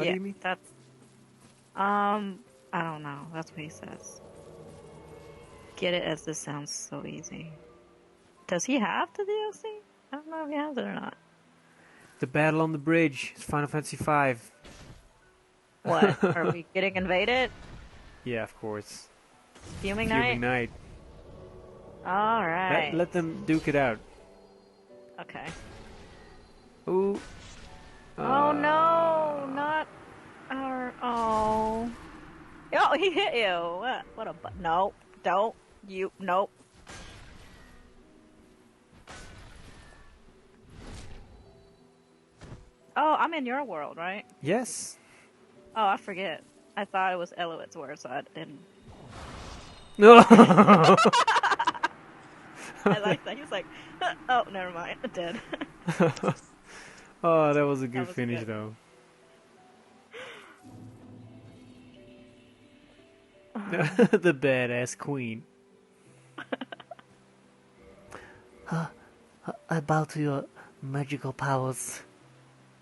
What do you mean? That's I don't know. That's what he says. Get it as this sounds so easy. Does he have the DLC? I don't know if he has it or not. The battle on the bridge. It's Final Fantasy V. What? Are we getting invaded? Yeah, of course. Fuming Fuming Night? Night. Alright. Let them duke it out. Okay. Ooh. Oh no! Not our... Oh. Oh, he hit you! What a... No. Don't. You... Nope. Oh, I'm in your world, right? Yes. Oh, I forget. I thought it was Eliot's word, so I didn't... No. I like that. He was like, oh, never mind. Dead. Oh, that was a good was finish, good. though. The badass queen. I bow to your magical powers.